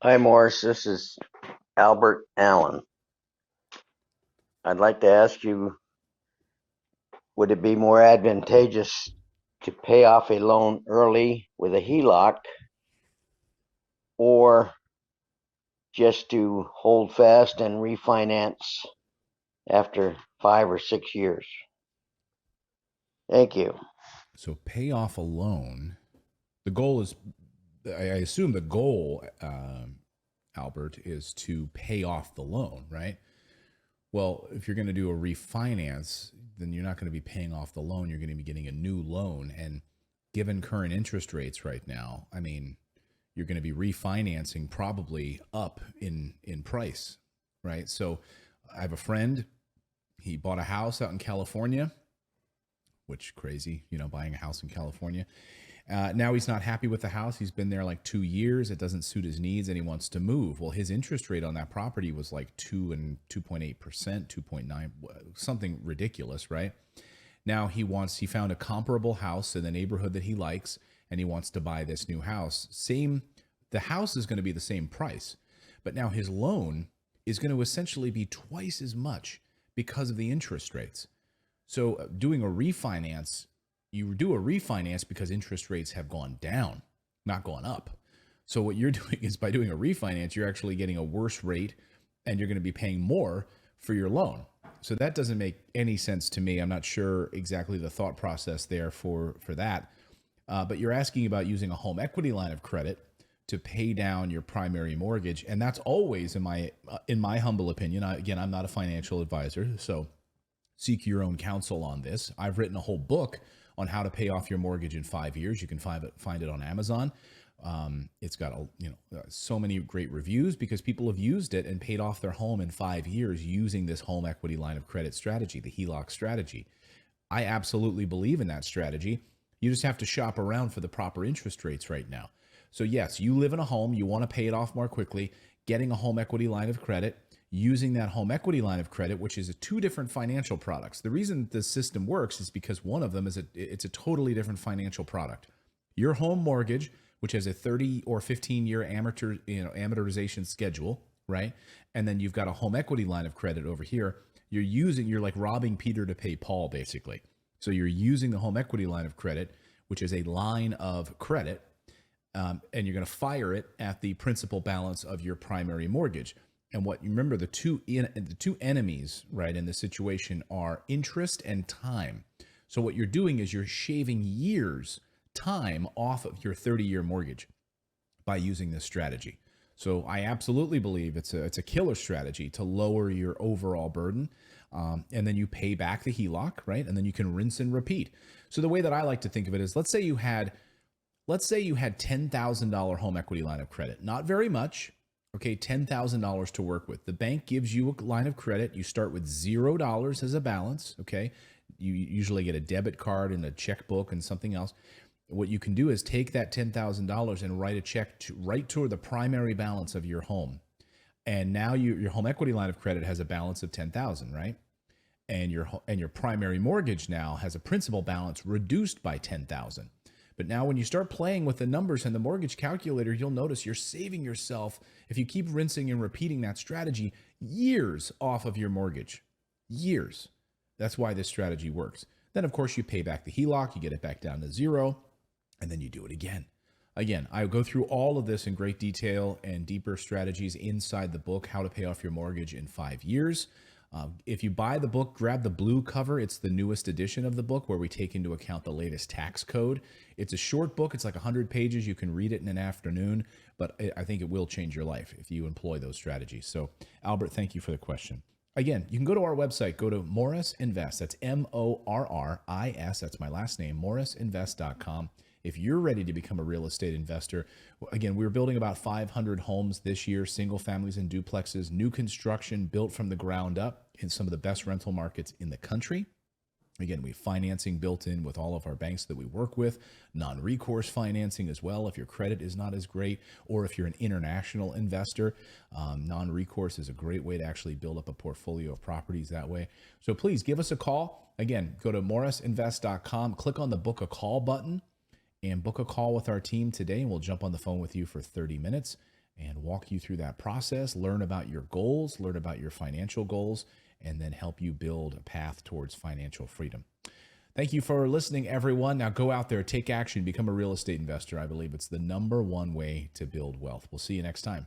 Hi, Morris. This is Albert Allen. I'd like to ask you, would it be more advantageous to pay off a loan early with a HELOC or just to hold fast and refinance after 5 or 6 years? Thank you. So pay off a loan. The goal is, I assume the goal, Albert, is to pay off the loan, right? Well, if you're going to do a refinance, then you're not going to be paying off the loan. You're going to be getting a new loan. And given current interest rates right now, I mean, you're going to be refinancing probably up in price, right? So I have a friend. He bought a house out in California, which crazy, buying a house in California. Now he's not happy with the house. He's been there like 2 years. It doesn't suit his needs, and he wants to move. Well, his interest rate on that property was like 2.8%, 2.9, something ridiculous, right? Now he found a comparable house in the neighborhood that he likes, and he wants to buy this new house. The house is going to be the same price, but now his loan is going to essentially be twice as much because of the interest rates. So doing a refinance, you do a refinance because interest rates have gone down, not gone up. So what you're doing is by doing a refinance, you're actually getting a worse rate and you're going to be paying more for your loan. So that doesn't make any sense to me. I'm not sure exactly the thought process there for that. But you're asking about using a home equity line of credit to pay down your primary mortgage, and that's always, in my humble opinion. Again, I'm not a financial advisor, so seek your own counsel on this. I've written a whole book on how to pay off your mortgage in 5 years. You can find it on Amazon. It's got so many great reviews because people have used it and paid off their home in 5 years using this home equity line of credit strategy, the HELOC strategy. I absolutely believe in that strategy. You just have to shop around for the proper interest rates right now. So yes, you live in a home, you want to pay it off more quickly, getting a home equity line of credit, using that home equity line of credit, which is two different financial products. The reason this system works is because one of them it's a totally different financial product. Your home mortgage, which has a 30 or 15-year amortization schedule, right? And then you've got a home equity line of credit over here. You're like robbing Peter to pay Paul, basically. So you're using the home equity line of credit, which is a line of credit, and you're going to fire it at the principal balance of your primary mortgage. And what you remember, the two enemies, right, in this situation are interest and time. So what you're doing is you're shaving years time off of your 30-year mortgage by using this strategy. So I absolutely believe it's a killer strategy to lower your overall burden. And then you pay back the HELOC, right? And then you can rinse and repeat. So the way that I like to think of it is, let's say you had $10,000 home equity line of credit. Not very much. Okay, $10,000 to work with. The bank gives you a line of credit. You start with $0 as a balance. Okay, you usually get a debit card and a checkbook and something else. What you can do is take that $10,000 and write a check right toward the primary balance of your home. And now your home equity line of credit has a balance of $10,000, right? And your primary mortgage now has a principal balance reduced by $10,000. But now when you start playing with the numbers and the mortgage calculator, you'll notice you're saving yourself, if you keep rinsing and repeating that strategy, years off of your mortgage. Years. That's why this strategy works. Then, of course, you pay back the HELOC, you get it back down to zero, and then you do it again. Again, I go through all of this in great detail and deeper strategies inside the book, How to Pay Off Your Mortgage in 5 Years. If you buy the book, grab the blue cover. It's the newest edition of the book where we take into account the latest tax code. It's a short book. It's like 100 pages. You can read it in an afternoon, but I think it will change your life if you employ those strategies. So, Albert, thank you for the question. Again, you can go to our website. Go to Morris Invest. That's Morris. That's my last name, morrisinvest.com. If you're ready to become a real estate investor, again, we're building about 500 homes this year, single families and duplexes, new construction built from the ground up in some of the best rental markets in the country. Again, we have financing built in with all of our banks that we work with, non-recourse financing as well if your credit is not as great, or if you're an international investor, non-recourse is a great way to actually build up a portfolio of properties that way. So please give us a call. Again, go to morrisinvest.com, click on the book a call button, and book a call with our team today, and we'll jump on the phone with you for 30 minutes and walk you through that process, learn about your goals, learn about your financial goals, and then help you build a path towards financial freedom. Thank you for listening, everyone. Now go out there, take action, become a real estate investor. I believe it's the number one way to build wealth. We'll see you next time.